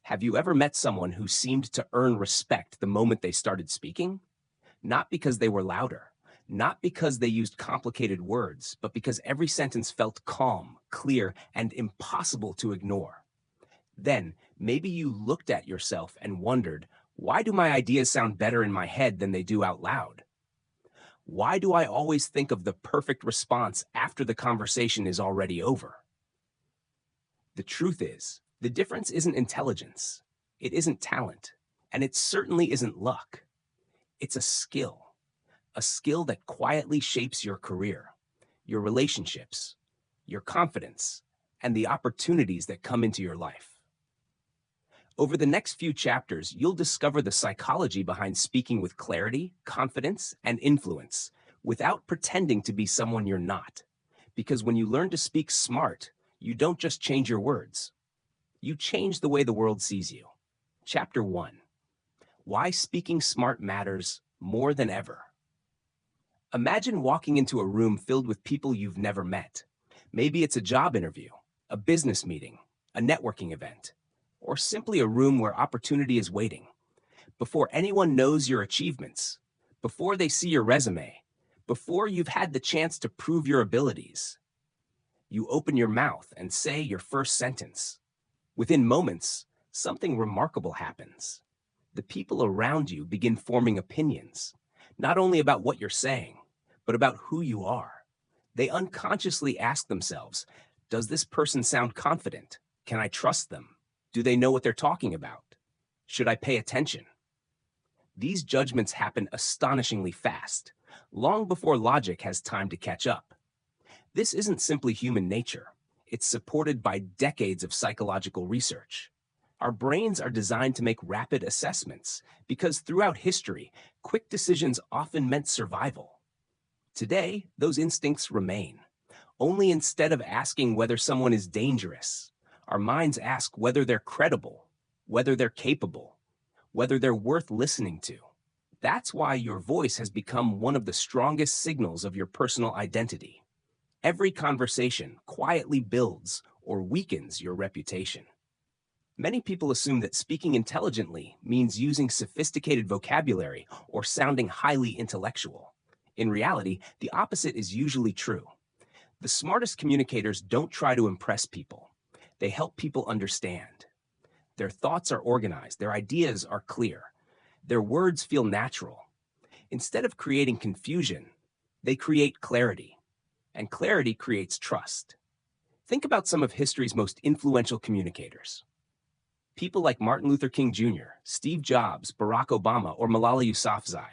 Have you ever met someone who seemed to earn respect the moment they started speaking? Not because they were louder, not because they used complicated words, but because every sentence felt calm, clear, and impossible to ignore. Then, maybe you looked at yourself and wondered, why do my ideas sound better in my head than they do out loud? Why do I always think of the perfect response after the conversation is already over? The truth is, the difference isn't intelligence, it isn't talent, and it certainly isn't luck. It's a skill that quietly shapes your career, your relationships, your confidence, and the opportunities that come into your life. Over the next few chapters, you'll discover the psychology behind speaking with clarity, confidence, and influence without pretending to be someone you're not. Because when you learn to speak smart, you don't just change your words, you change the way the world sees you. Chapter 1: Why Speaking Smart Matters More Than Ever. Imagine walking into a room filled with people you've never met. Maybe it's a job interview, a business meeting, a networking event, or simply a room where opportunity is waiting. Before anyone knows your achievements, before they see your resume, before you've had the chance to prove your abilities, you open your mouth and say your first sentence. Within moments, something remarkable happens. The people around you begin forming opinions, not only about what you're saying, but about who you are. They unconsciously ask themselves, does this person sound confident? Can I trust them? Do they know what they're talking about? Should I pay attention? These judgments happen astonishingly fast, long before logic has time to catch up. This isn't simply human nature. It's supported by decades of psychological research. Our brains are designed to make rapid assessments because throughout history, quick decisions often meant survival. Today, those instincts remain. Only instead of asking whether someone is dangerous, our minds ask whether they're credible, whether they're capable, whether they're worth listening to. That's why your voice has become one of the strongest signals of your personal identity. Every conversation quietly builds or weakens your reputation. Many people assume that speaking intelligently means using sophisticated vocabulary or sounding highly intellectual. In reality, the opposite is usually true. The smartest communicators don't try to impress people. They help people understand. Their thoughts are organized, their ideas are clear, their words feel natural. Instead of creating confusion, they create clarity, and clarity creates trust. Think about some of history's most influential communicators. People like Martin Luther King Jr., Steve Jobs, Barack Obama, or Malala Yousafzai.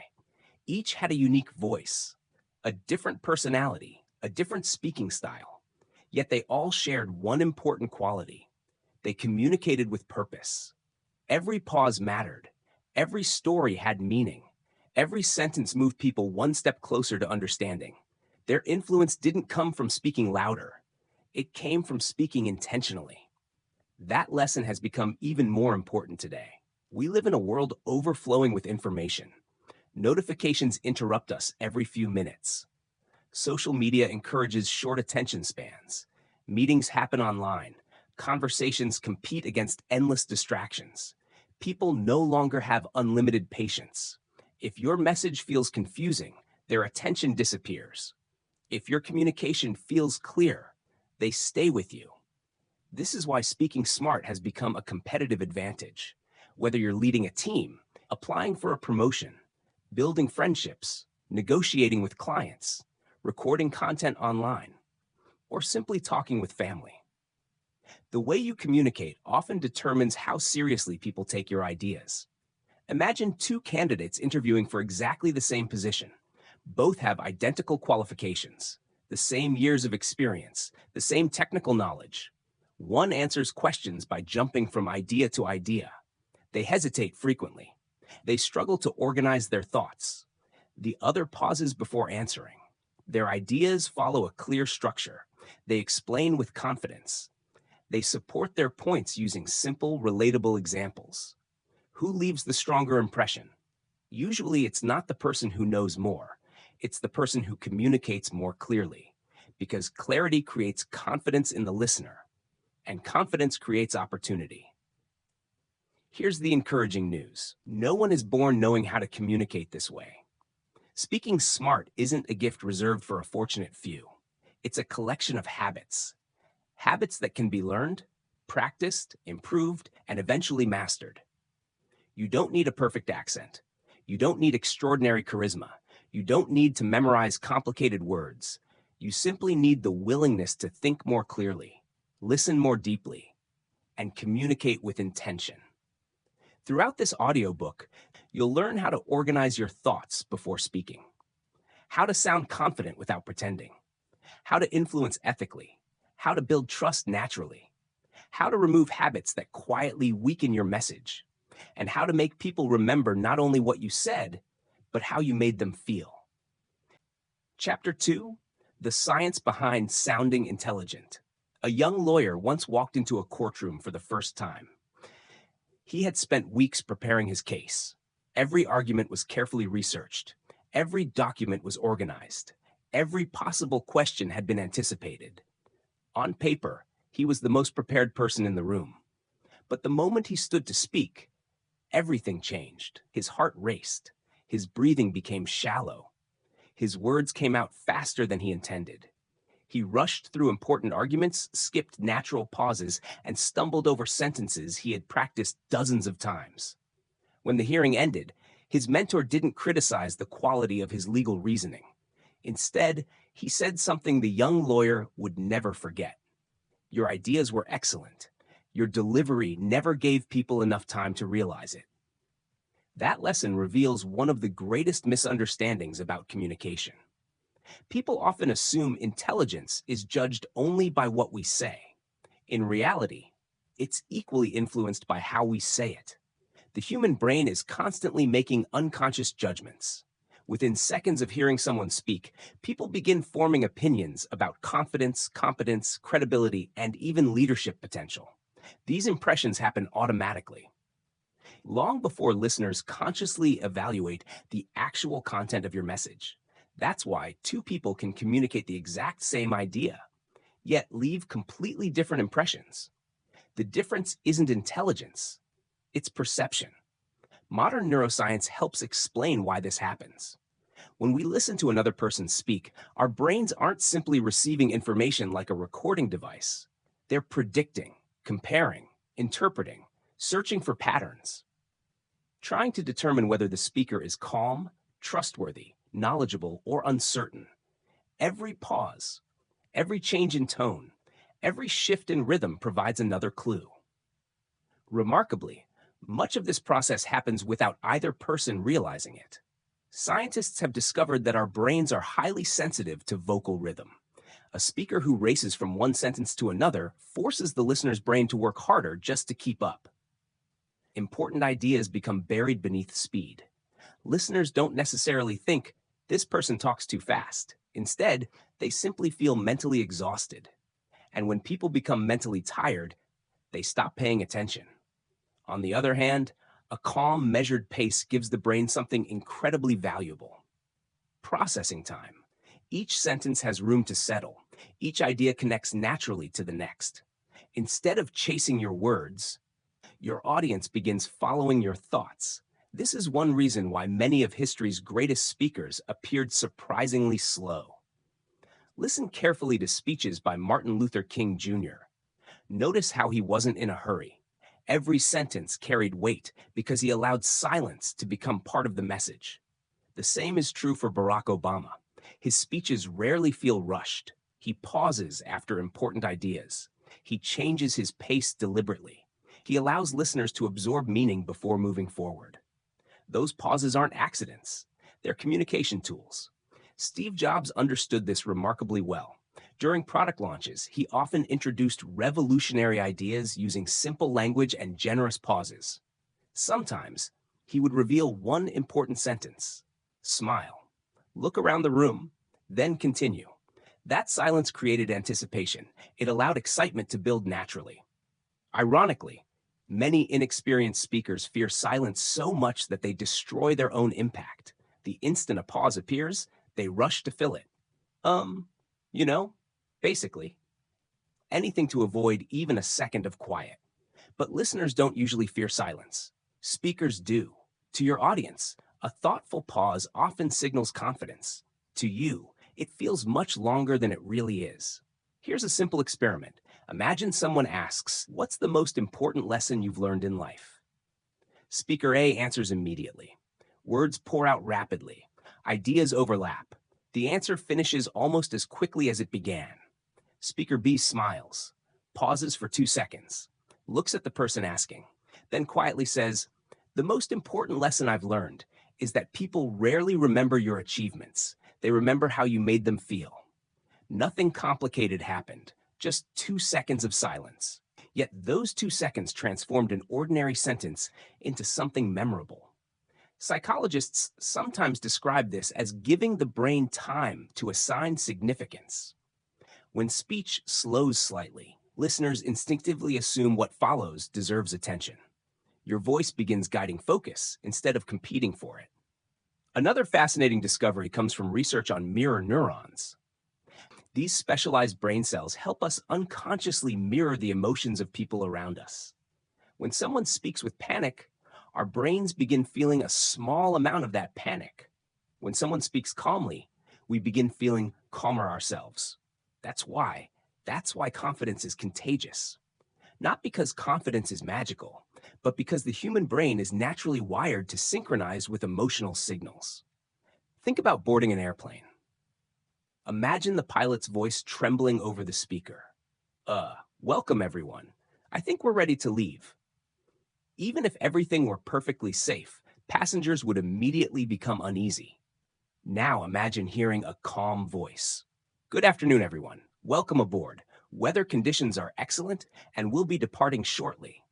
Each had a unique voice, a different personality, a different speaking style. Yet they all shared one important quality. They communicated with purpose. Every pause mattered. Every story had meaning. Every sentence moved people one step closer to understanding. Their influence didn't come from speaking louder. It came from speaking intentionally. That lesson has become even more important today. We live in a world overflowing with information. Notifications interrupt us every few minutes. Social media encourages short attention spans. Meetings happen online. Conversations compete against endless distractions. People no longer have unlimited patience. If your message feels confusing, their attention disappears. If your communication feels clear, they stay with you. This is why speaking smart has become a competitive advantage. Whether you're leading a team, applying for a promotion, building friendships, negotiating with clients, recording content online, or simply talking with family. The way you communicate often determines how seriously people take your ideas. Imagine two candidates interviewing for exactly the same position. Both have identical qualifications, the same years of experience, the same technical knowledge. One answers questions by jumping from idea to idea. They hesitate frequently. They struggle to organize their thoughts. The other pauses before answering. Their ideas follow a clear structure. They explain with confidence. They support their points using simple, relatable examples. Who leaves the stronger impression? Usually it's not the person who knows more. It's the person who communicates more clearly. Because clarity creates confidence in the listener, and confidence creates opportunity. Here's the encouraging news. No one is born knowing how to communicate this way. Speaking smart isn't a gift reserved for a fortunate few. It's a collection of habits. Habits that can be learned, practiced, improved, and eventually mastered. You don't need a perfect accent. You don't need extraordinary charisma. You don't need to memorize complicated words. You simply need the willingness to think more clearly, listen more deeply, and communicate with intention. Throughout this audiobook, you'll learn how to organize your thoughts before speaking, how to sound confident without pretending, how to influence ethically, how to build trust naturally, how to remove habits that quietly weaken your message, and how to make people remember not only what you said, but how you made them feel. Chapter 2, The Science Behind Sounding Intelligent. A young lawyer once walked into a courtroom for the first time. He had spent weeks preparing his case. Every argument was carefully researched. Every document was organized. Every possible question had been anticipated. On paper, he was the most prepared person in the room. But the moment he stood to speak, everything changed. His heart raced. His breathing became shallow. His words came out faster than he intended. He rushed through important arguments, skipped natural pauses, and stumbled over sentences he had practiced dozens of times. When the hearing ended, his mentor didn't criticize the quality of his legal reasoning. Instead, he said something the young lawyer would never forget. Your ideas were excellent. Your delivery never gave people enough time to realize it. That lesson reveals one of the greatest misunderstandings about communication. People often assume intelligence is judged only by what we say. In reality, it's equally influenced by how we say it. The human brain is constantly making unconscious judgments. Within seconds of hearing someone speak, people begin forming opinions about confidence, competence, credibility, and even leadership potential. These impressions happen automatically, long before listeners consciously evaluate the actual content of your message. That's why two people can communicate the exact same idea, yet leave completely different impressions. The difference isn't intelligence, it's perception. Modern neuroscience helps explain why this happens. When we listen to another person speak, our brains aren't simply receiving information like a recording device. They're predicting, comparing, interpreting, searching for patterns, trying to determine whether the speaker is calm, trustworthy, knowledgeable, or uncertain. Every pause, every change in tone, every shift in rhythm provides another clue. Remarkably, much of this process happens without either person realizing it. Scientists have discovered that our brains are highly sensitive to vocal rhythm. A speaker who races from one sentence to another forces the listener's brain to work harder just to keep up. Important ideas become buried beneath speed. Listeners don't necessarily think, this person talks too fast. Instead, they simply feel mentally exhausted. And when people become mentally tired, they stop paying attention. On the other hand, a calm, measured pace gives the brain something incredibly valuable: processing time. Each sentence has room to settle. Each idea connects naturally to the next. Instead of chasing your words, your audience begins following your thoughts. This is one reason why many of history's greatest speakers appeared surprisingly slow. Listen carefully to speeches by Martin Luther King Jr. Notice how he wasn't in a hurry. Every sentence carried weight because he allowed silence to become part of the message. The same is true for Barack Obama. His speeches rarely feel rushed. He pauses after important ideas. He changes his pace deliberately. He allows listeners to absorb meaning before moving forward. Those pauses aren't accidents. They're communication tools. Steve Jobs understood this remarkably well. During product launches, he often introduced revolutionary ideas using simple language and generous pauses. Sometimes, he would reveal one important sentence, smile, look around the room, then continue. That silence created anticipation. It allowed excitement to build naturally. Ironically, many inexperienced speakers fear silence so much that they destroy their own impact. The instant a pause appears, they rush to fill it. You know, basically, anything to avoid even a second of quiet. But listeners don't usually fear silence. Speakers do. To your audience, a thoughtful pause often signals confidence. To you, it feels much longer than it really is. Here's a simple experiment. Imagine someone asks, "What's the most important lesson you've learned in life?" Speaker A answers immediately. Words pour out rapidly. Ideas overlap. The answer finishes almost as quickly as it began. Speaker B smiles, pauses for 2 seconds, looks at the person asking, then quietly says, "The most important lesson I've learned is that people rarely remember your achievements. They remember how you made them feel." Nothing complicated happened, just 2 seconds of silence. Yet those 2 seconds transformed an ordinary sentence into something memorable. Psychologists sometimes describe this as giving the brain time to assign significance. When speech slows slightly, listeners instinctively assume what follows deserves attention. Your voice begins guiding focus instead of competing for it. Another fascinating discovery comes from research on mirror neurons. These specialized brain cells help us unconsciously mirror the emotions of people around us. When someone speaks with panic, our brains begin feeling a small amount of that panic. When someone speaks calmly, we begin feeling calmer ourselves. That's why. That's why confidence is contagious. Not because confidence is magical, but because the human brain is naturally wired to synchronize with emotional signals. Think about boarding an airplane. Imagine the pilot's voice trembling over the speaker. Welcome everyone. I think we're ready to leave." Even if everything were perfectly safe, passengers would immediately become uneasy. Now imagine hearing a calm voice. "Good afternoon, everyone. Welcome aboard. Weather conditions are excellent, and we'll be departing shortly."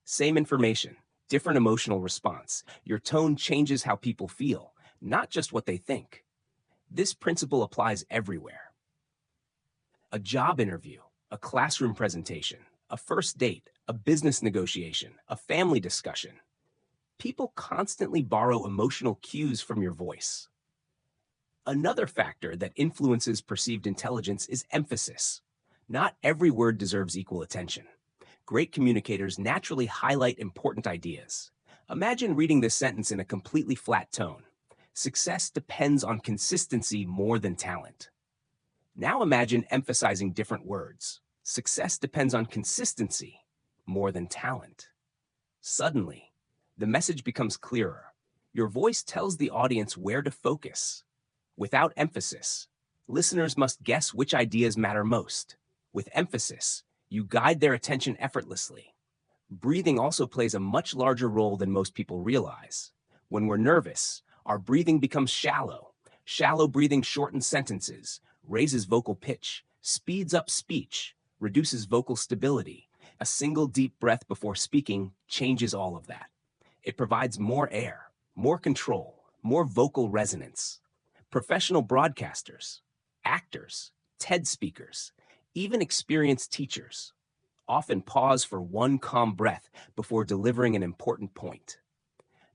Same information, different emotional response. Your tone changes how people feel, not just what they think. This principle applies everywhere. A job interview, a classroom presentation, a first date, a business negotiation, a family discussion. People constantly borrow emotional cues from your voice. Another factor that influences perceived intelligence is emphasis. Not every word deserves equal attention. Great communicators naturally highlight important ideas. Imagine reading this sentence in a completely flat tone. Success depends on consistency more than talent. Now imagine emphasizing different words. Success depends on consistency more than talent. Suddenly, the message becomes clearer. Your voice tells the audience where to focus. Without emphasis, listeners must guess which ideas matter most. With emphasis, you guide their attention effortlessly. Breathing also plays a much larger role than most people realize. When we're nervous, our breathing becomes shallow. Shallow breathing shortens sentences, raises vocal pitch, speeds up speech, reduces vocal stability. A single deep breath before speaking changes all of that. It provides more air, more control, more vocal resonance. Professional broadcasters, actors, TED speakers, even experienced teachers often pause for one calm breath before delivering an important point.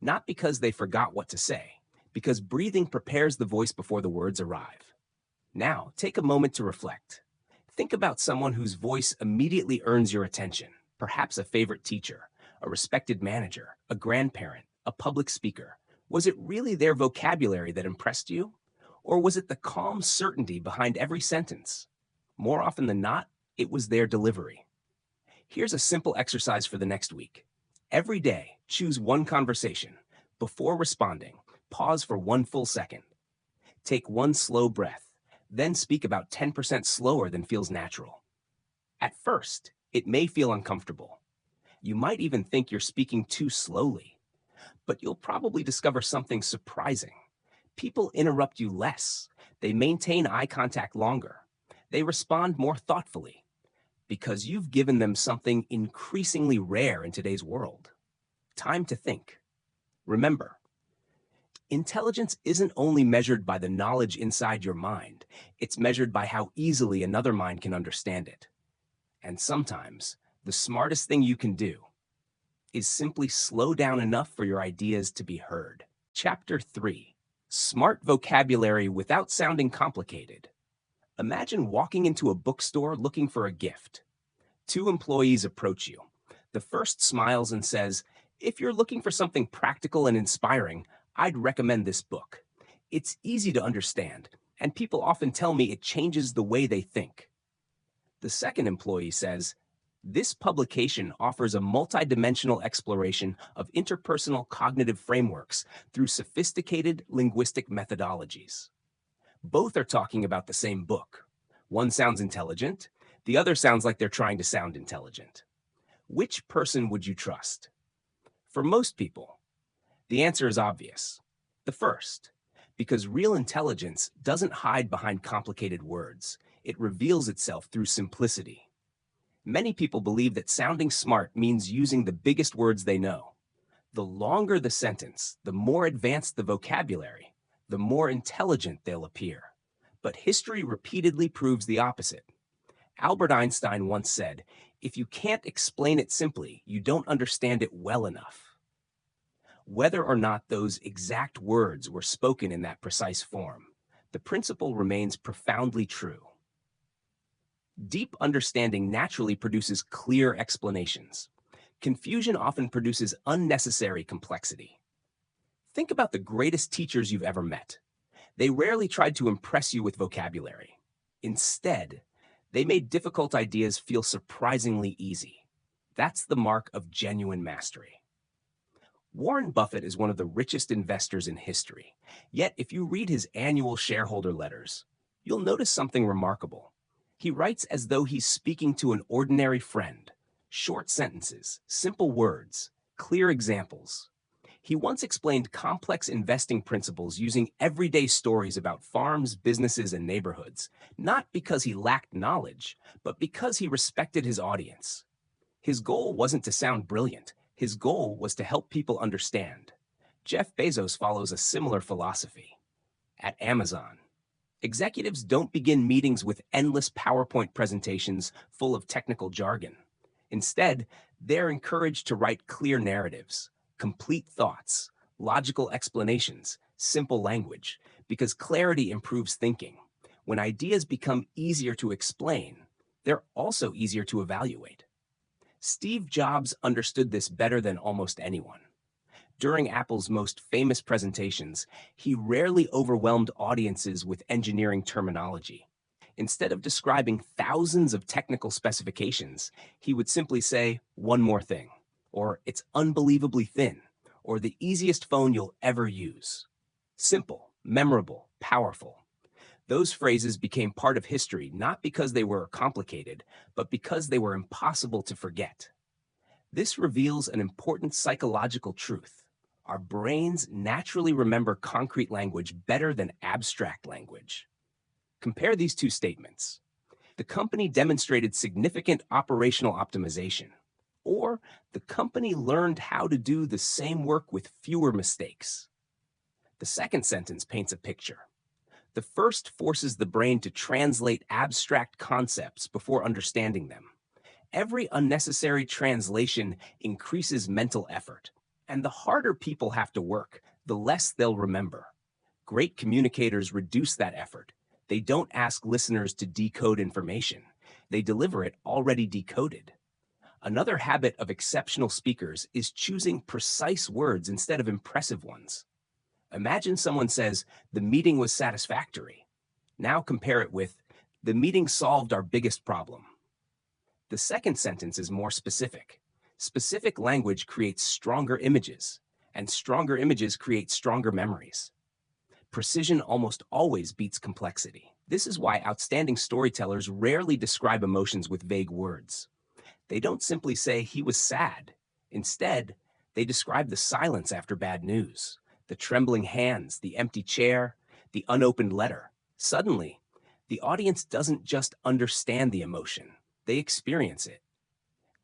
Not because they forgot what to say, because breathing prepares the voice before the words arrive. Now, take a moment to reflect. Think about someone whose voice immediately earns your attention, perhaps a favorite teacher, a respected manager, a grandparent, a public speaker. Was it really their vocabulary that impressed you? Or was it the calm certainty behind every sentence? More often than not, it was their delivery. Here's a simple exercise for the next week. Every day, choose one conversation. Before responding, pause for one full second. Take one slow breath, then speak about 10% slower than feels natural. At first, it may feel uncomfortable. You might even think you're speaking too slowly, but you'll probably discover something surprising. People interrupt you less. They maintain eye contact longer. They respond more thoughtfully because you've given them something increasingly rare in today's world. Time to think. Remember, intelligence isn't only measured by the knowledge inside your mind, it's measured by how easily another mind can understand it. And sometimes, the smartest thing you can do is simply slow down enough for your ideas to be heard. Chapter 3. Smart vocabulary without sounding complicated. Imagine walking into a bookstore looking for a gift. Two employees approach you. The first smiles and says, If you're looking for something practical and inspiring, I'd recommend this book. It's easy to understand, and people often tell me it changes the way they think. The second employee says, this publication offers a multidimensional exploration of interpersonal cognitive frameworks through sophisticated linguistic methodologies. Both are talking about the same book. One sounds intelligent, the other sounds like they're trying to sound intelligent. Which person would you trust? For most people, the answer is obvious. The first, because real intelligence doesn't hide behind complicated words. It reveals itself through simplicity. Many people believe that sounding smart means using the biggest words they know. The longer the sentence, the more advanced the vocabulary, the more intelligent they'll appear. But history repeatedly proves the opposite. Albert Einstein once said, if you can't explain it simply, you don't understand it well enough. Whether or not those exact words were spoken in that precise form, the principle remains profoundly true. Deep understanding naturally produces clear explanations. Confusion often produces unnecessary complexity. Think about the greatest teachers you've ever met. They rarely tried to impress you with vocabulary. Instead, they made difficult ideas feel surprisingly easy. That's the mark of genuine mastery. Warren Buffett is one of the richest investors in history. Yet, if you read his annual shareholder letters, you'll notice something remarkable. He writes as though he's speaking to an ordinary friend. Short sentences, simple words, clear examples. He once explained complex investing principles using everyday stories about farms, businesses, and neighborhoods, not because he lacked knowledge, but because he respected his audience. His goal wasn't to sound brilliant. His goal was to help people understand. Jeff Bezos follows a similar philosophy. At Amazon, executives don't begin meetings with endless PowerPoint presentations full of technical jargon. Instead, they're encouraged to write clear narratives, complete thoughts, logical explanations, simple language, because clarity improves thinking. When ideas become easier to explain, they're also easier to evaluate. Steve Jobs understood this better than almost anyone. During Apple's most famous presentations, he rarely overwhelmed audiences with engineering terminology. Instead of describing thousands of technical specifications, he would simply say, one more thing, or it's unbelievably thin, or the easiest phone you'll ever use. Simple, memorable, powerful. Those phrases became part of history not because they were complicated, but because they were impossible to forget. This reveals an important psychological truth. Our brains naturally remember concrete language better than abstract language. Compare these two statements. The company demonstrated significant operational optimization, or the company learned how to do the same work with fewer mistakes. The second sentence paints a picture. The first forces the brain to translate abstract concepts before understanding them. Every unnecessary translation increases mental effort, and the harder people have to work, the less they'll remember. Great communicators reduce that effort. They don't ask listeners to decode information. They deliver it already decoded. Another habit of exceptional speakers is choosing precise words instead of impressive ones. Imagine someone says, the meeting was satisfactory. Now compare it with, the meeting solved our biggest problem. The second sentence is more specific. Specific language creates stronger images, and stronger images create stronger memories. Precision almost always beats complexity. This is why outstanding storytellers rarely describe emotions with vague words. They don't simply say he was sad. Instead, they describe the silence after bad news, the trembling hands, the empty chair, the unopened letter. Suddenly, the audience doesn't just understand the emotion, they experience it.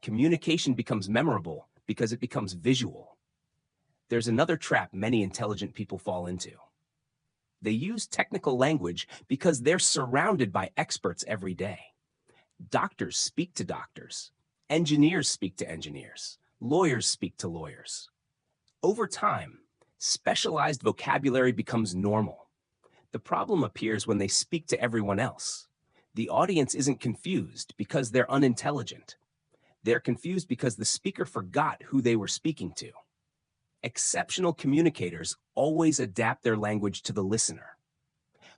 Communication becomes memorable because it becomes visual. There's another trap many intelligent people fall into. They use technical language because they're surrounded by experts every day. Doctors speak to doctors. Engineers speak to engineers. Lawyers speak to lawyers. Over time, specialized vocabulary becomes normal. The problem appears when they speak to everyone else. The audience isn't confused because they're unintelligent. They're confused because the speaker forgot who they were speaking to. Exceptional communicators always adapt their language to the listener,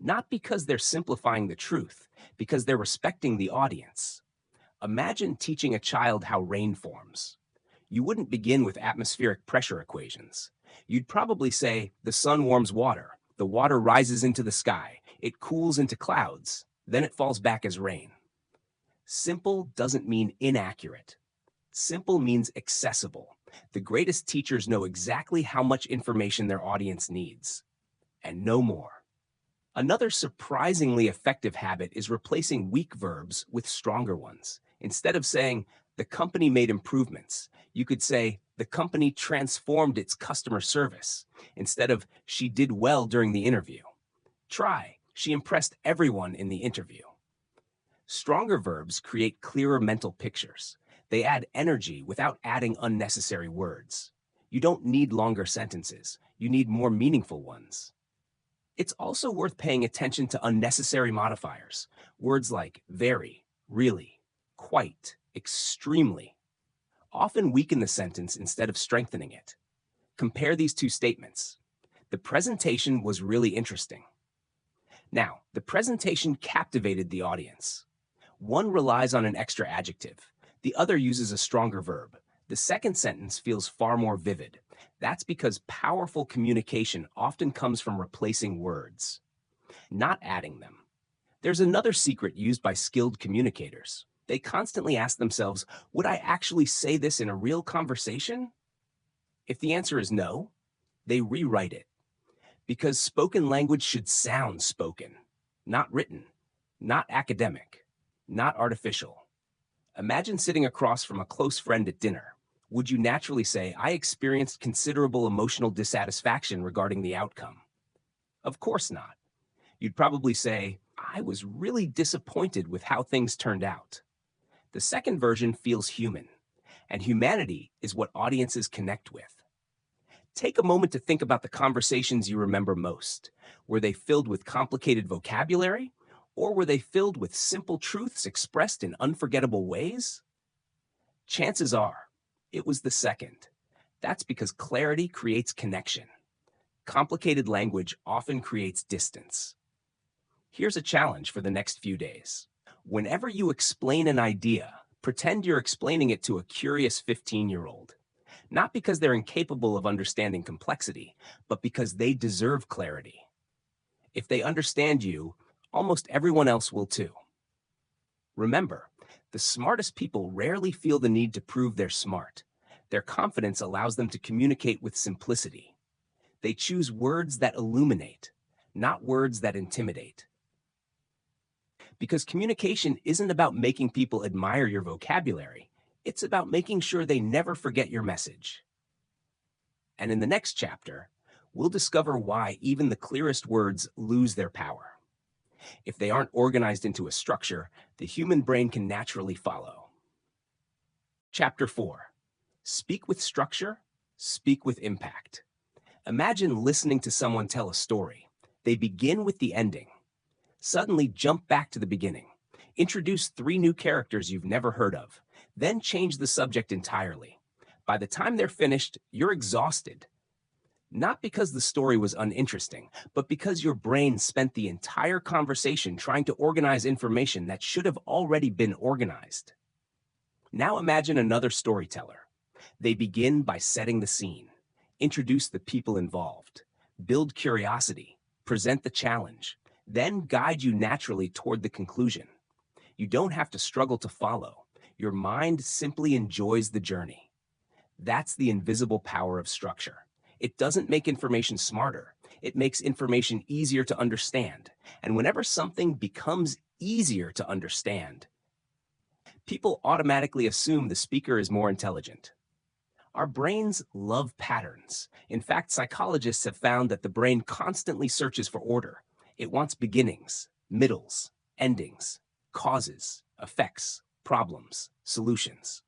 not because they're simplifying the truth, because they're respecting the audience. Imagine teaching a child how rain forms. You wouldn't begin with atmospheric pressure equations. You'd probably say, the sun warms water, the water rises into the sky, it cools into clouds, then it falls back as rain. Simple doesn't mean inaccurate. Simple means accessible. The greatest teachers know exactly how much information their audience needs, and no more. Another surprisingly effective habit is replacing weak verbs with stronger ones. Instead of saying, the company made improvements, you could say, the company transformed its customer service, instead of, she did well during the interview. Try, she impressed everyone in the interview. Stronger verbs create clearer mental pictures. They add energy without adding unnecessary words. You don't need longer sentences. You need more meaningful ones. It's also worth paying attention to unnecessary modifiers. Words like very, really, quite, extremely often weaken the sentence instead of strengthening it. Compare these two statements. The presentation was really interesting. Now, the presentation captivated the audience. One relies on an extra adjective. The other uses a stronger verb. The second sentence feels far more vivid. That's because powerful communication often comes from replacing words, not adding them. There's another secret used by skilled communicators. They constantly ask themselves, would I actually say this in a real conversation? If the answer is no, they rewrite it. Because spoken language should sound spoken, not written, not academic, not artificial. Imagine sitting across from a close friend at dinner. Would you naturally say, I experienced considerable emotional dissatisfaction regarding the outcome? Of course not. You'd probably say, I was really disappointed with how things turned out. The second version feels human, and humanity is what audiences connect with. Take a moment to think about the conversations you remember most. Were they filled with complicated vocabulary, or were they filled with simple truths expressed in unforgettable ways? Chances are, it was the second. That's because clarity creates connection. Complicated language often creates distance. Here's a challenge for the next few days. Whenever you explain an idea, pretend you're explaining it to a curious 15-year-old. Not because they're incapable of understanding complexity, but because they deserve clarity. If they understand you, almost everyone else will too. Remember, the smartest people rarely feel the need to prove they're smart. Their confidence allows them to communicate with simplicity. They choose words that illuminate, not words that intimidate. Because communication isn't about making people admire your vocabulary, it's about making sure they never forget your message. And in the next chapter, we'll discover why even the clearest words lose their power. If they aren't organized into a structure, the human brain can naturally follow. Chapter 4. Speak with structure, speak with impact. Imagine listening to someone tell a story. They begin with the ending. Suddenly jump back to the beginning. Introduce 3 new characters you've never heard of. Then change the subject entirely. By the time they're finished, you're exhausted. Not because the story was uninteresting, but because your brain spent the entire conversation trying to organize information that should have already been organized. Now imagine another storyteller. They begin by setting the scene, introduce the people involved, build curiosity, present the challenge, then guide you naturally toward the conclusion. You don't have to struggle to follow. Your mind simply enjoys the journey. That's the invisible power of structure. It doesn't make information smarter. It makes information easier to understand. And whenever something becomes easier to understand, people automatically assume the speaker is more intelligent. Our brains love patterns. In fact, psychologists have found that the brain constantly searches for order. It wants beginnings, middles, endings, causes, effects, problems, solutions.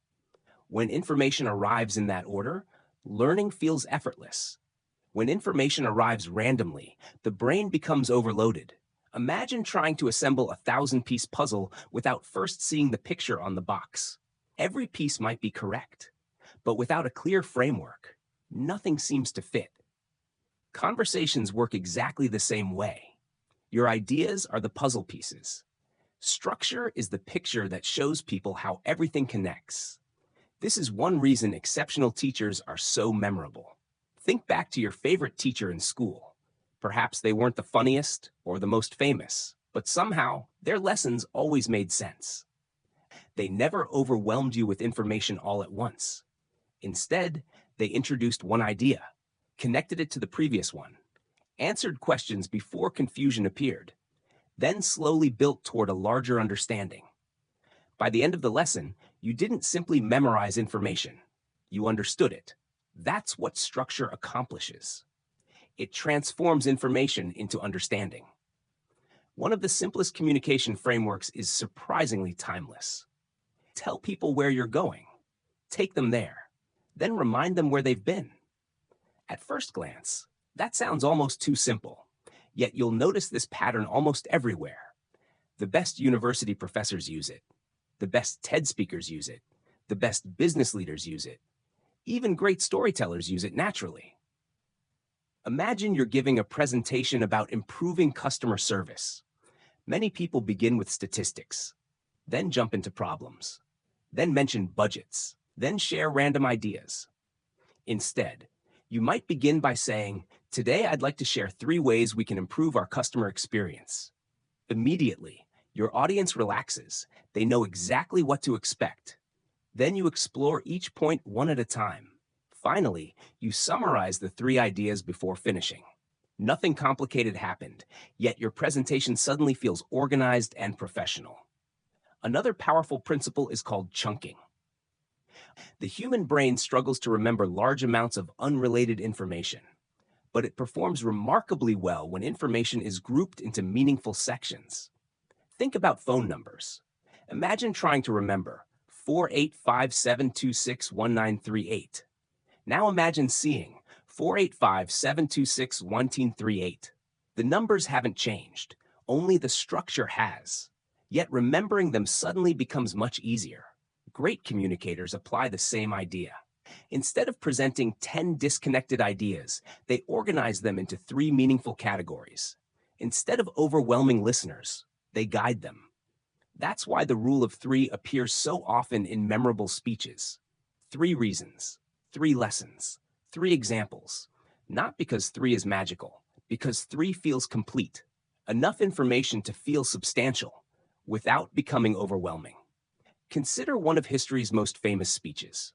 When information arrives in that order, learning feels effortless. When information arrives randomly, the brain becomes overloaded. Imagine trying to assemble a 1,000-piece puzzle without first seeing the picture on the box. Every piece might be correct, but without a clear framework, Nothing seems to fit. Conversations work exactly the same way. Your ideas are the puzzle pieces. Structure is the picture that shows people how everything connects. This is one reason exceptional teachers are so memorable. Think back to your favorite teacher in school. Perhaps they weren't the funniest or the most famous, but somehow their lessons always made sense. They never overwhelmed you with information all at once. Instead, they introduced one idea, connected it to the previous one, answered questions before confusion appeared, then slowly built toward a larger understanding. By the end of the lesson, you didn't simply memorize information. You understood it. That's what structure accomplishes. It transforms information into understanding. One of the simplest communication frameworks is surprisingly timeless. Tell people where you're going. Take them there. Then remind them where they've been. At first glance, that sounds almost too simple. Yet you'll notice this pattern almost everywhere. The best university professors use it. The best TED speakers use it. The best business leaders use it. Even great storytellers use it naturally. Imagine you're giving a presentation about improving customer service. Many people begin with statistics, then jump into problems, then mention budgets, then share random ideas. Instead, you might begin by saying, "Today I'd like to share 3 ways we can improve our customer experience." Immediately, your audience relaxes. They know exactly what to expect. Then you explore each point one at a time. Finally, you summarize the 3 ideas before finishing. Nothing complicated happened, yet your presentation suddenly feels organized and professional. Another powerful principle is called chunking. The human brain struggles to remember large amounts of unrelated information, but it performs remarkably well when information is grouped into meaningful sections. Think about phone numbers. Imagine trying to remember 4857261938. Now imagine seeing 4857261938. The numbers haven't changed, only the structure has. Yet remembering them suddenly becomes much easier. Great communicators apply the same idea. Instead of presenting 10 disconnected ideas, they organize them into 3 meaningful categories. Instead of overwhelming listeners, they guide them. That's why the rule of 3 appears so often in memorable speeches. 3 reasons, 3 lessons, 3 examples. Not because 3 is magical, because 3 feels complete. Enough information to feel substantial, without becoming overwhelming. Consider one of history's most famous speeches.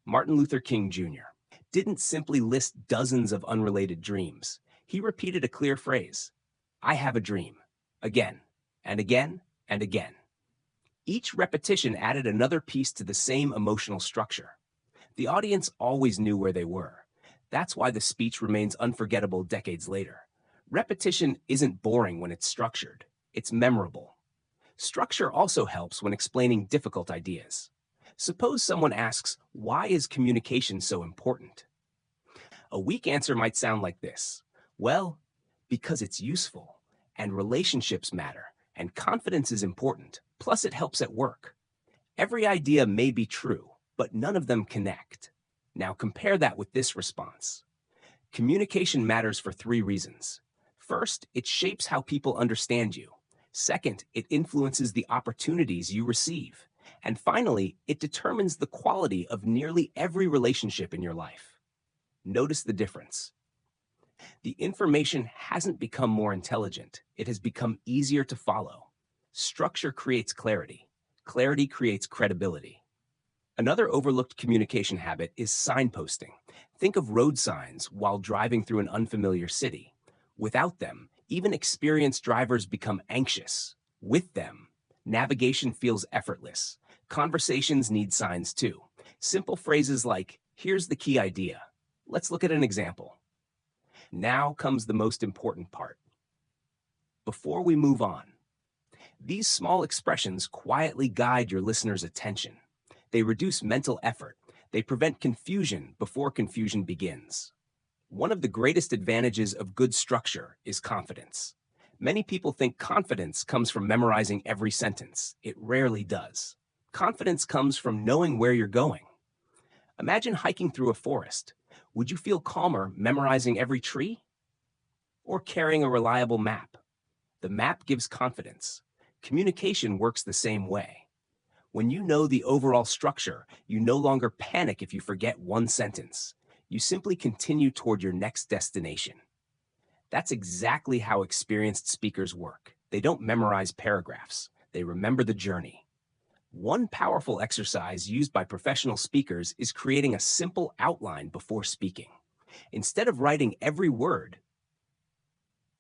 Martin Luther King Jr. didn't simply list dozens of unrelated dreams. He repeated a clear phrase, "I have a dream," again and again and again. Each repetition added another piece to the same emotional structure. The audience always knew where they were. That's why the speech remains unforgettable decades later. Repetition isn't boring when it's structured. It's memorable. Structure also helps when explaining difficult ideas. Suppose someone asks, "Why is communication so important?" A weak answer might sound like this. "Well, because it's useful, and relationships matter, and confidence is important, plus it helps at work." Every idea may be true, but none of them connect. Now compare that with this response. Communication matters for 3 reasons. First, it shapes how people understand you. Second, it influences the opportunities you receive. And finally, it determines the quality of nearly every relationship in your life. Notice the difference. The information hasn't become more intelligent. It has become easier to follow. Structure creates clarity. Clarity creates credibility. Another overlooked communication habit is signposting. Think of road signs while driving through an unfamiliar city. Without them, even experienced drivers become anxious. With them, navigation feels effortless. Conversations need signs too. Simple phrases like, "Here's the key idea. Let's look at an example." Now comes the most important part. Before we move on, these small expressions quietly guide your listener's attention. They reduce mental effort. They prevent confusion before confusion begins. One of the greatest advantages of good structure is confidence. Many people think confidence comes from memorizing every sentence. It rarely does. Confidence comes from knowing where you're going. Imagine hiking through a forest. Would you feel calmer memorizing every tree or carrying a reliable map? The map gives confidence. Communication works the same way. When you know the overall structure, you no longer panic if you forget one sentence. You simply continue toward your next destination. That's exactly how experienced speakers work. They don't memorize paragraphs, they remember the journey. One powerful exercise used by professional speakers is creating a simple outline before speaking. Instead of writing every word,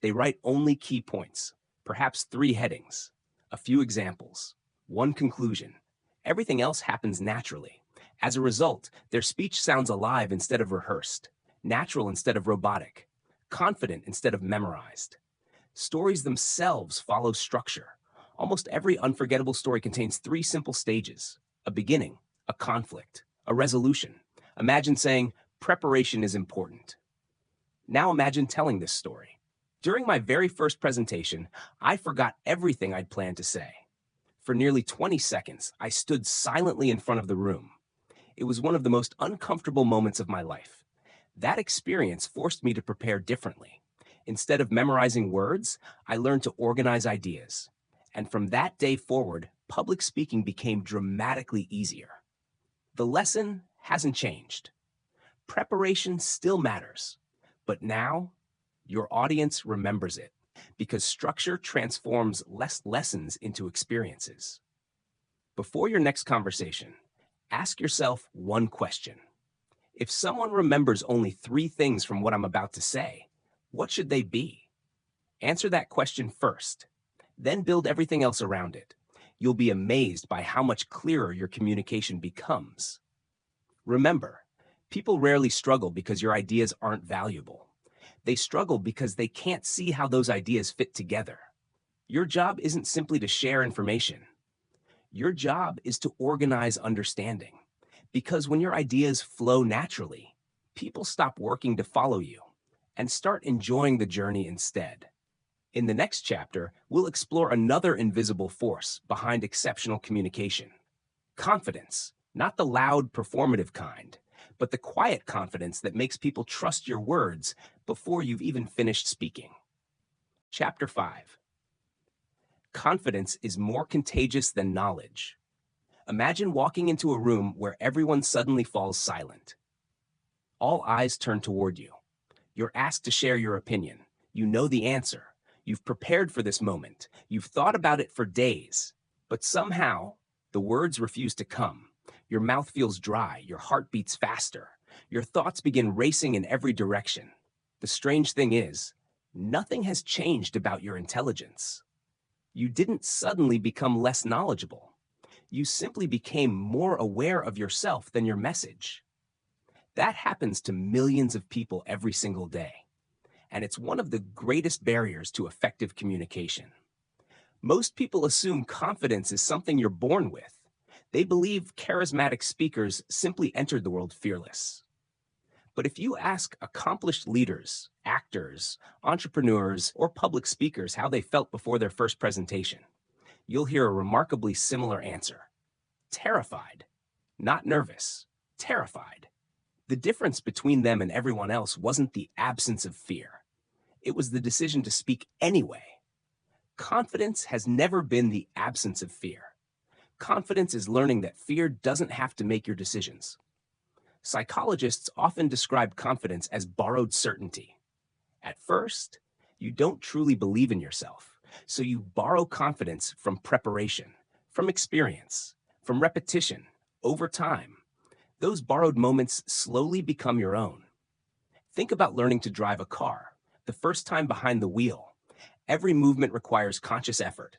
they write only key points, perhaps 3 headings, a few examples, one conclusion. Everything else happens naturally. As a result, their speech sounds alive instead of rehearsed, natural instead of robotic, confident instead of memorized. Stories themselves follow structure. Almost every unforgettable story contains 3 simple stages: a beginning, a conflict, a resolution. Imagine saying, "Preparation is important." Now imagine telling this story. During my very first presentation, I forgot everything I'd planned to say. For nearly 20 seconds, I stood silently in front of the room. It was one of the most uncomfortable moments of my life. That experience forced me to prepare differently. Instead of memorizing words, I learned to organize ideas. And from that day forward, public speaking became dramatically easier. The lesson hasn't changed. Preparation still matters, but now your audience remembers it because structure transforms lessons into experiences. Before your next conversation, ask yourself one question. If someone remembers only 3 things from what I'm about to say, what should they be? Answer that question first, then build everything else around it. You'll be amazed by how much clearer your communication becomes. Remember, people rarely struggle because your ideas aren't valuable. They struggle because they can't see how those ideas fit together. Your job isn't simply to share information. Your job is to organize understanding. Because when your ideas flow naturally, people stop working to follow you and start enjoying the journey instead. In the next chapter, we'll explore another invisible force behind exceptional communication: confidence, not the loud, performative kind, but the quiet confidence that makes people trust your words before you've even finished speaking. Chapter 5. Confidence is more contagious than knowledge. Imagine walking into a room where everyone suddenly falls silent. All eyes turn toward you. You're asked to share your opinion. You know the answer. You've prepared for this moment. You've thought about it for days. But somehow, the words refuse to come. Your mouth feels dry. Your heart beats faster. Your thoughts begin racing in every direction. The strange thing is, nothing has changed about your intelligence. You didn't suddenly become less knowledgeable. You simply became more aware of yourself than your message. That happens to millions of people every single day, and it's one of the greatest barriers to effective communication. Most people assume confidence is something you're born with. They believe charismatic speakers simply entered the world fearless. But if you ask accomplished leaders, actors, entrepreneurs, or public speakers how they felt before their first presentation, you'll hear a remarkably similar answer: terrified. Not nervous, terrified. The difference between them and everyone else wasn't the absence of fear. It was the decision to speak anyway. Confidence has never been the absence of fear. Confidence is learning that fear doesn't have to make your decisions. Psychologists often describe confidence as borrowed certainty. At first, you don't truly believe in yourself, so you borrow confidence from preparation, from experience, from repetition, over time. Those borrowed moments slowly become your own. Think about learning to drive a car, the first time behind the wheel. Every movement requires conscious effort.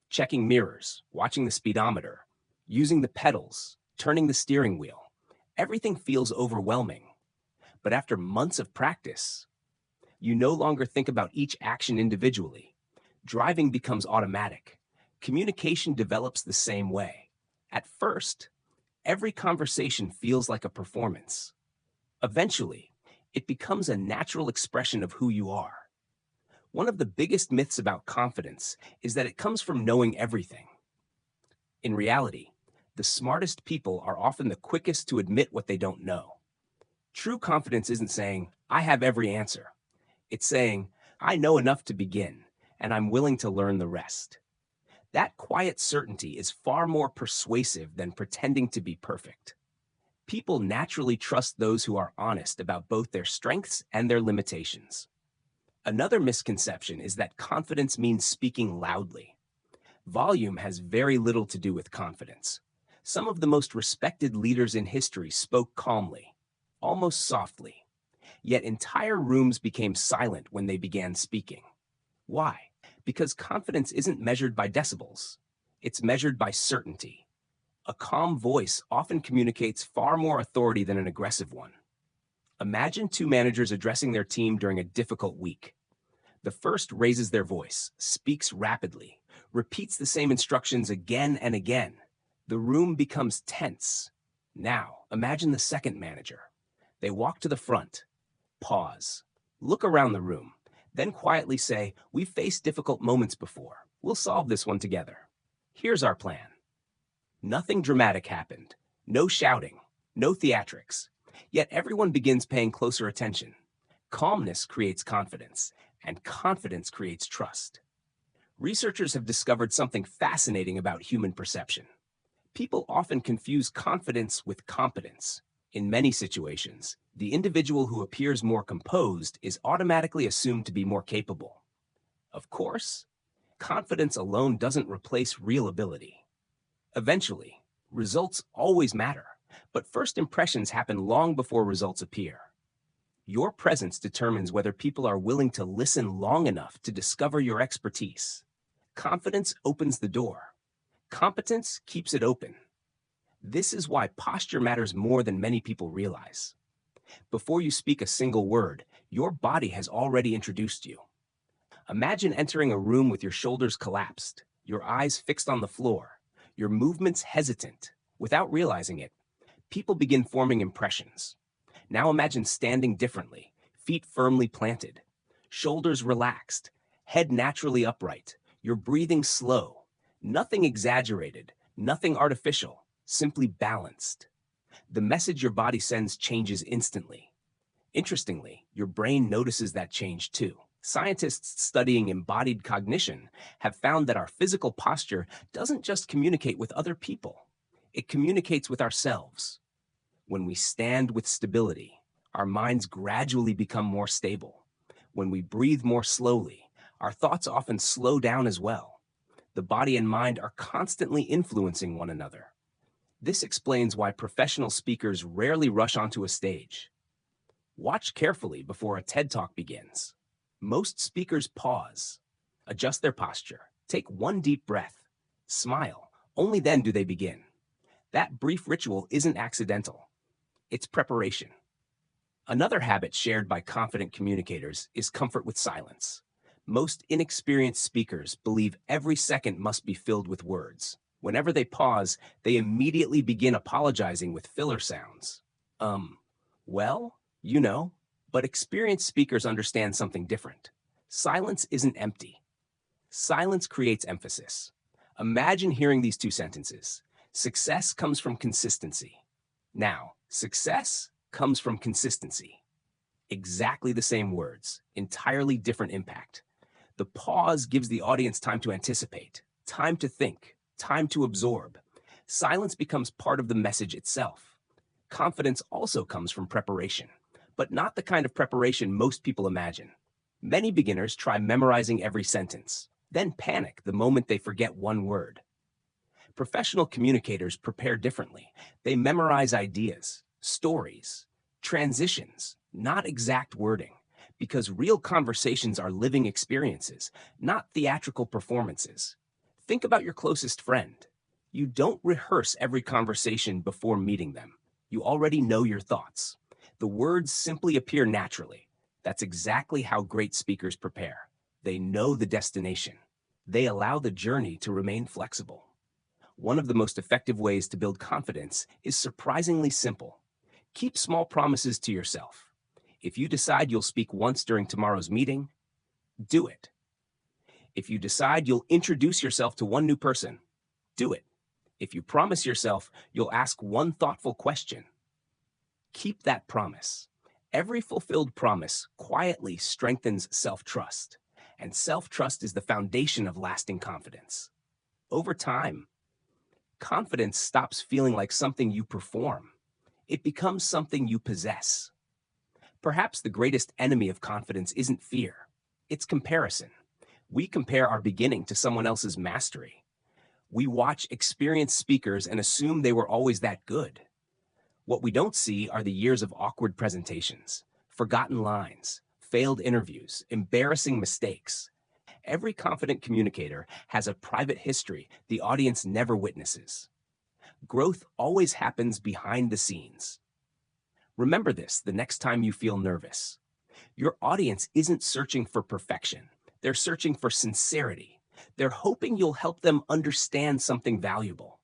Checking mirrors, watching the speedometer, using the pedals, turning the steering wheel. Everything feels overwhelming. But after months of practice, you no longer think about each action individually. Driving becomes automatic. Communication develops the same way. At first, every conversation feels like a performance. Eventually, it becomes a natural expression of who you are. One of the biggest myths about confidence is that it comes from knowing everything. In reality, the smartest people are often the quickest to admit what they don't know. True confidence isn't saying, I have every answer. It's saying, I know enough to begin, and I'm willing to learn the rest. That quiet certainty is far more persuasive than pretending to be perfect. People naturally trust those who are honest about both their strengths and their limitations. Another misconception is that confidence means speaking loudly. Volume has very little to do with confidence. Some of the most respected leaders in history spoke calmly, almost softly, yet entire rooms became silent when they began speaking. Why? Because confidence isn't measured by decibels. It's measured by certainty. A calm voice often communicates far more authority than an aggressive one. Imagine two managers addressing their team during a difficult week. The first raises their voice, speaks rapidly, repeats the same instructions again and again. The room becomes tense. Now, imagine the second manager. They walk to the front, pause, look around the room, then quietly say, we've faced difficult moments before. We'll solve this one together. Here's our plan. Nothing dramatic happened. No shouting, no theatrics. Yet everyone begins paying closer attention. Calmness creates confidence, and confidence creates trust. Researchers have discovered something fascinating about human perception. People often confuse confidence with competence. In many situations, the individual who appears more composed is automatically assumed to be more capable. Of course, confidence alone doesn't replace real ability. Eventually, results always matter, but first impressions happen long before results appear. Your presence determines whether people are willing to listen long enough to discover your expertise. Confidence opens the door. Competence keeps it open. This is why posture matters more than many people realize. Before you speak a single word, your body has already introduced you. Imagine entering a room with your shoulders collapsed, your eyes fixed on the floor, your movements hesitant. Without realizing it, people begin forming impressions. Now imagine standing differently, feet firmly planted, shoulders relaxed, head naturally upright, your breathing slow, nothing exaggerated, nothing artificial, simply balanced. The message your body sends changes instantly. Interestingly, your brain notices that change too. Scientists studying embodied cognition have found that our physical posture doesn't just communicate with other people, it communicates with ourselves. When we stand with stability, our minds gradually become more stable. When we breathe more slowly, our thoughts often slow down as well. The body and mind are constantly influencing one another. This explains why professional speakers rarely rush onto a stage. Watch carefully before a TED Talk begins. Most speakers pause, adjust their posture, take one deep breath, smile. Only then do they begin. That brief ritual isn't accidental. It's preparation. Another habit shared by confident communicators is comfort with silence. Most inexperienced speakers believe every second must be filled with words. Whenever they pause, they immediately begin apologizing with filler sounds. Well, you know, but experienced speakers understand something different. Silence isn't empty. Silence creates emphasis. Imagine hearing these two sentences. Success comes from consistency. Now, success comes from consistency. Exactly the same words, entirely different impact. The pause gives the audience time to anticipate, time to think, time to absorb. Silence becomes part of the message itself. Confidence also comes from preparation, but not the kind of preparation most people imagine. Many beginners try memorizing every sentence, then panic the moment they forget one word. Professional communicators prepare differently. They memorize ideas, stories, transitions, not exact wording, because real conversations are living experiences, not theatrical performances. Think about your closest friend. You don't rehearse every conversation before meeting them. You already know your thoughts. The words simply appear naturally. That's exactly how great speakers prepare. They know the destination. They allow the journey to remain flexible. One of the most effective ways to build confidence is surprisingly simple. Keep small promises to yourself. If you decide you'll speak once during tomorrow's meeting, do it. If you decide you'll introduce yourself to one new person, do it. If you promise yourself you'll ask one thoughtful question, Keep that promise. Every fulfilled promise quietly strengthens self-trust, and self-trust is the foundation of lasting confidence. Over time, confidence stops feeling like something you perform. It becomes something you possess. Perhaps the greatest enemy of confidence isn't fear, it's comparison. We compare our beginning to someone else's mastery. We watch experienced speakers and assume they were always that good. What we don't see are the years of awkward presentations, forgotten lines, failed interviews, embarrassing mistakes. Every confident communicator has a private history the audience never witnesses. Growth always happens behind the scenes. Remember this the next time you feel nervous. Your audience isn't searching for perfection. They're searching for sincerity. They're hoping you'll help them understand something valuable.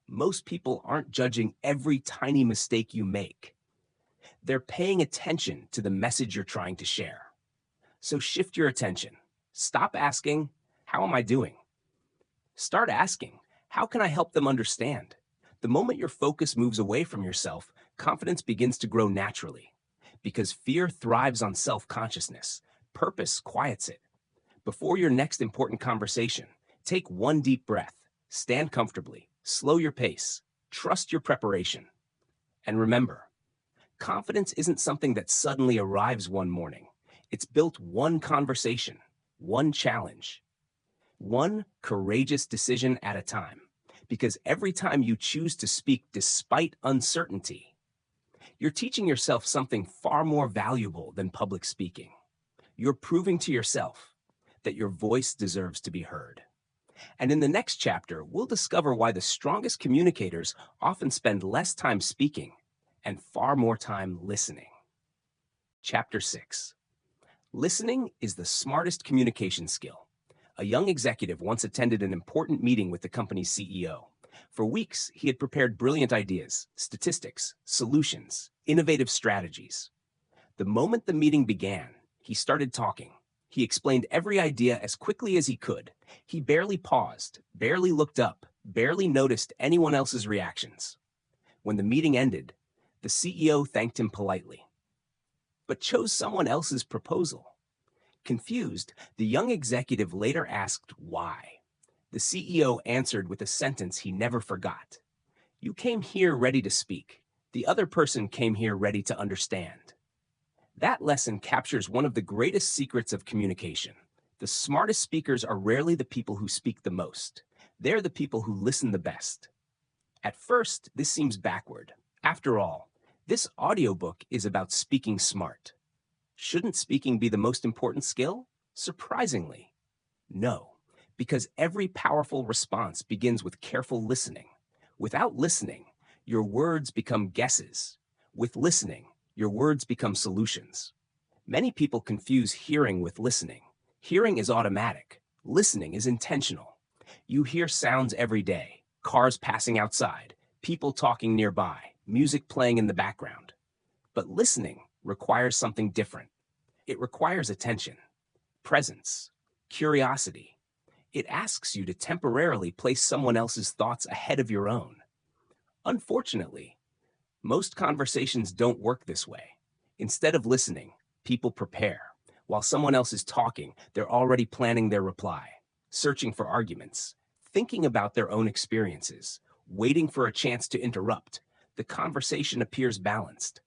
Most people aren't judging every tiny mistake you make. They're paying attention to the message you're trying to share. So shift your attention. Stop asking, "How am I doing?" Start asking, "How can I help them understand?" The moment your focus moves away from yourself, confidence begins to grow naturally. Because fear thrives on self-consciousness, purpose quiets it. Before your next important conversation, take one deep breath, stand comfortably, slow your pace, trust your preparation. And remember, confidence isn't something that suddenly arrives one morning. It's built one conversation, one challenge, one courageous decision at a time. Because every time you choose to speak despite uncertainty, you're teaching yourself something far more valuable than public speaking. You're proving to yourself that your voice deserves to be heard. And in the next chapter, we'll discover why the strongest communicators often spend less time speaking and far more time listening. Chapter 6. Listening is the smartest communication skill. A young executive once attended an important meeting with the company's CEO. For weeks, he had prepared brilliant ideas, statistics, solutions, innovative strategies. The moment the meeting began, he started talking. He explained every idea as quickly as he could. He barely paused, barely looked up, barely noticed anyone else's reactions. When the meeting ended, the CEO thanked him politely, but chose someone else's proposal. Confused, the young executive later asked why. The CEO answered with a sentence he never forgot. "You came here ready to speak. The other person came here ready to understand." That lesson captures one of the greatest secrets of communication. The smartest speakers are rarely the people who speak the most. They're the people who listen the best. At first, this seems backward. After all, this audiobook is about speaking smart. Shouldn't speaking be the most important skill? Surprisingly, no, because every powerful response begins with careful listening. Without listening, your words become guesses. With listening, your words become solutions. Many people confuse hearing with listening. Hearing is automatic. Listening is intentional. You hear sounds every day, cars passing outside, people talking nearby, music playing in the background. But listening requires something different. It requires attention, presence, curiosity. It asks you to temporarily place someone else's thoughts ahead of your own. Unfortunately, most conversations don't work this way. Instead of listening, people prepare. While someone else is talking, they're already planning their reply, searching for arguments, thinking about their own experiences, waiting for a chance to interrupt. The conversation appears balanced.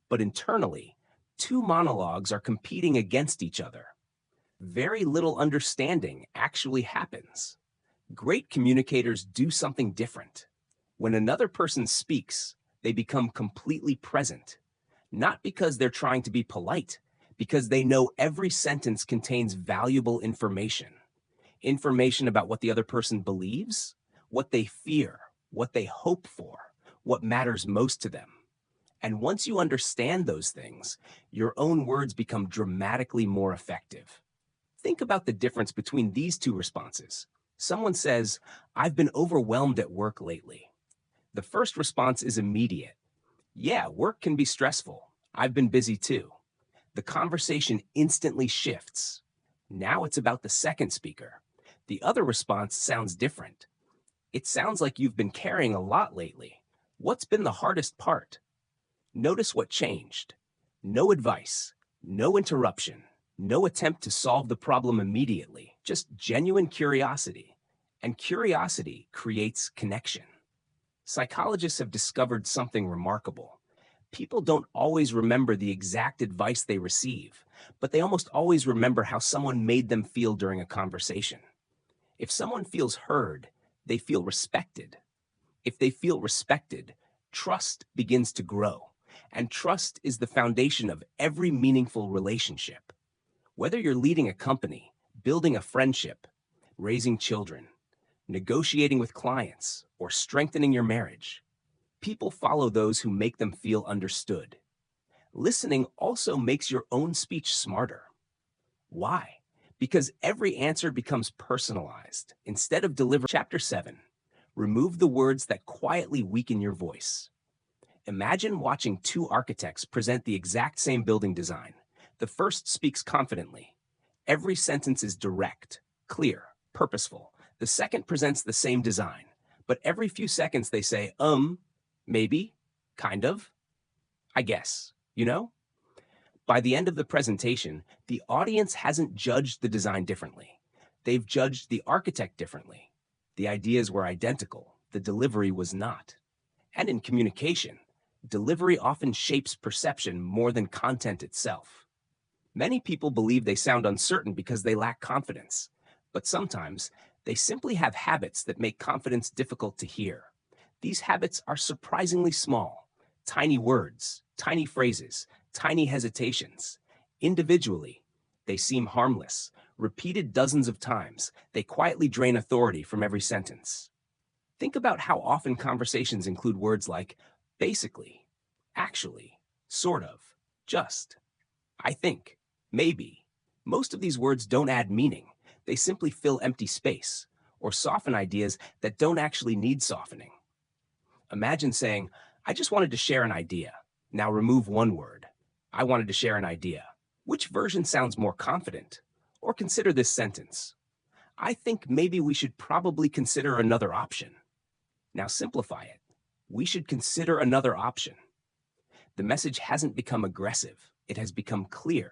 But internally, two monologues are competing against each other. Very little understanding actually happens. Great communicators do something different. When another person speaks, they become completely present. Not because they're trying to be polite, because they know every sentence contains valuable information. Information about what the other person believes, what they fear, what they hope for, what matters most to them. And once you understand those things, your own words become dramatically more effective. Think about the difference between these two responses. Someone says, "I've been overwhelmed at work lately." The first response is immediate. "Yeah, work can be stressful. I've been busy too." The conversation instantly shifts. Now it's about the second speaker. The other response sounds different. "It sounds like you've been carrying a lot lately. What's been the hardest part?" Notice what changed. No advice, no interruption, no attempt to solve the problem immediately, just genuine curiosity. And curiosity creates connection. Psychologists have discovered something remarkable. People don't always remember the exact advice they receive, but they almost always remember how someone made them feel during a conversation. If someone feels heard, they feel respected. If they feel respected, trust begins to grow. And trust is the foundation of every meaningful relationship. Whether you're leading a company, building a friendship, raising children, negotiating with clients, or strengthening your marriage, people follow those who make them feel understood. Listening also makes your own speech smarter. Why? Because every answer becomes personalized. Instead of delivering. Chapter 7. Remove the words that quietly weaken your voice. Imagine watching two architects present the exact same building design. The first speaks confidently. Every sentence is direct, clear, purposeful. The second presents the same design, but every few seconds they say, maybe, kind of, I guess, you know? By the end of the presentation, the audience hasn't judged the design differently. They've judged the architect differently. The ideas were identical, the delivery was not. And in communication, delivery often shapes perception more than content itself. Many people believe they sound uncertain because they lack confidence, but sometimes they simply have habits that make confidence difficult to hear. These habits are surprisingly small: tiny words, tiny phrases, tiny hesitations. Individually, they seem harmless. Repeated dozens of times, they quietly drain authority from every sentence. Think about how often conversations include words like basically, actually, sort of, just, I think, maybe. Most of these words don't add meaning. They simply fill empty space or soften ideas that don't actually need softening. Imagine saying, I just wanted to share an idea. Now remove one word. I wanted to share an idea. Which version sounds more confident? Or consider this sentence. I think maybe we should probably consider another option. Now simplify it. We should consider another option. The message hasn't become aggressive. It has become clear.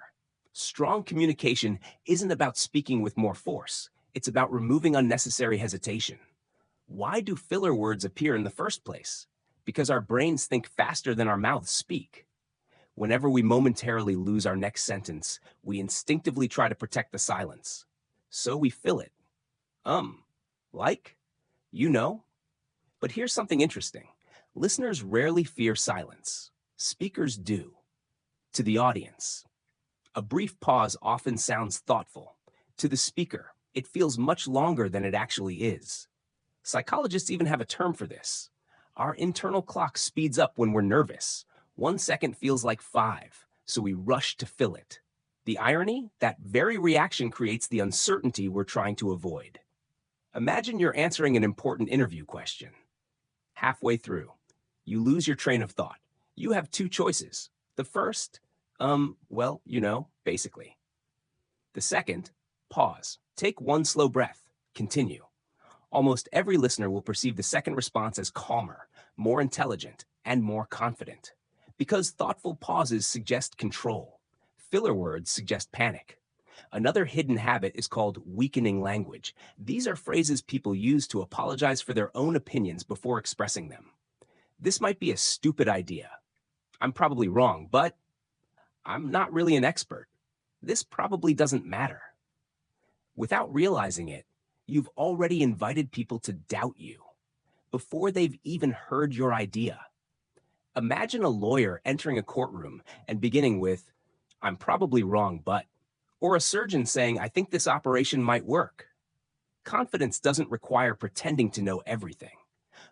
Strong communication isn't about speaking with more force. It's about removing unnecessary hesitation. Why do filler words appear in the first place? Because our brains think faster than our mouths speak. Whenever we momentarily lose our next sentence, we instinctively try to protect the silence. So we fill it. Like, you know. But here's something interesting. Listeners rarely fear silence. Speakers do. To the audience, a brief pause often sounds thoughtful. To the speaker, it feels much longer than it actually is. Psychologists even have a term for this. Our internal clock speeds up when we're nervous. 1 second feels like 5, so we rush to fill it. The irony? That very reaction creates the uncertainty we're trying to avoid. Imagine you're answering an important interview question. Halfway through, you lose your train of thought. You have two choices. The first, basically. The second, pause. Take one slow breath. Continue. Almost every listener will perceive the second response as calmer, more intelligent, and more confident. Because thoughtful pauses suggest control. Filler words suggest panic. Another hidden habit is called weakening language. These are phrases people use to apologize for their own opinions before expressing them. This might be a stupid idea. I'm probably wrong, but I'm not really an expert. This probably doesn't matter. Without realizing it, you've already invited people to doubt you before they've even heard your idea. Imagine a lawyer entering a courtroom and beginning with, I'm probably wrong, but, or a surgeon saying, I think this operation might work. Confidence doesn't require pretending to know everything,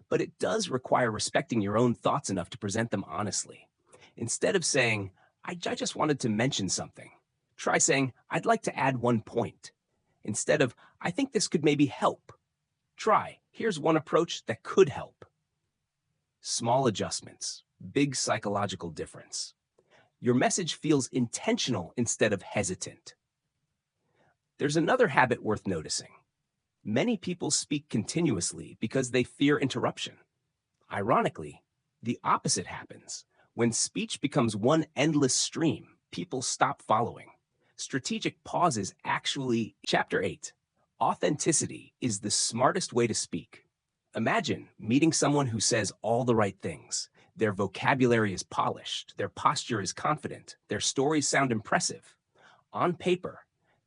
but it does require respecting your own thoughts enough to present them honestly. Instead of saying, I just wanted to mention something, try saying, I'd like to add one point. Instead of, I think this could maybe help, try, here's one approach that could help. Small adjustments, big psychological difference. Your message feels intentional instead of hesitant. There's another habit worth noticing. Many people speak continuously because they fear interruption. Ironically, the opposite happens. When speech becomes one endless stream, people stop following. Strategic pauses actually. Chapter 8. Authenticity is the smartest way to speak. Imagine meeting someone who says all the right things. Their vocabulary is polished, their posture is confident, their stories sound impressive. On paper,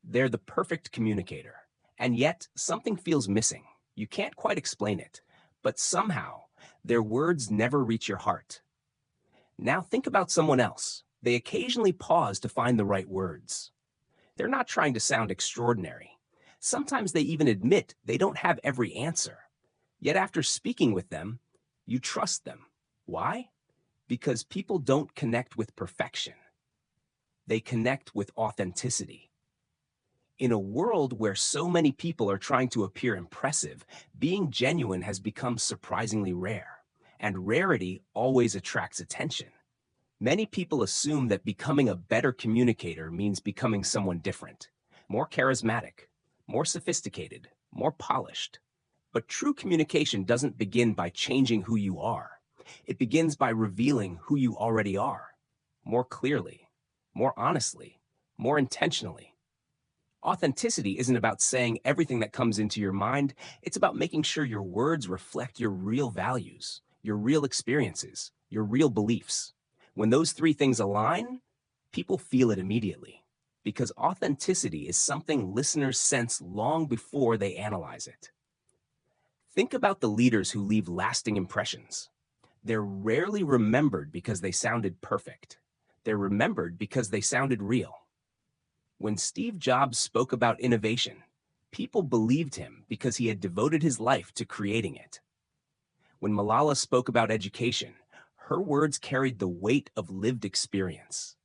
they're the perfect communicator. And yet, something feels missing. You can't quite explain it, but somehow, their words never reach your heart. Now think about someone else. They occasionally pause to find the right words. They're not trying to sound extraordinary. Sometimes they even admit they don't have every answer. Yet after speaking with them, you trust them. Why? Because people don't connect with perfection. They connect with authenticity. In a world where so many people are trying to appear impressive, being genuine has become surprisingly rare, and rarity always attracts attention. Many people assume that becoming a better communicator means becoming someone different, more charismatic, more sophisticated, more polished. But true communication doesn't begin by changing who you are. It begins by revealing who you already are, more clearly, more honestly, more intentionally. Authenticity isn't about saying everything that comes into your mind. It's about making sure your words reflect your real values, your real experiences, your real beliefs. When those three things align, people feel it immediately, because authenticity is something listeners sense long before they analyze it. Think about the leaders who leave lasting impressions. They're rarely remembered because they sounded perfect. They're remembered because they sounded real. When Steve Jobs spoke about innovation, people believed him because he had devoted his life to creating it. When Malala spoke about education, her words carried the weight of lived experience.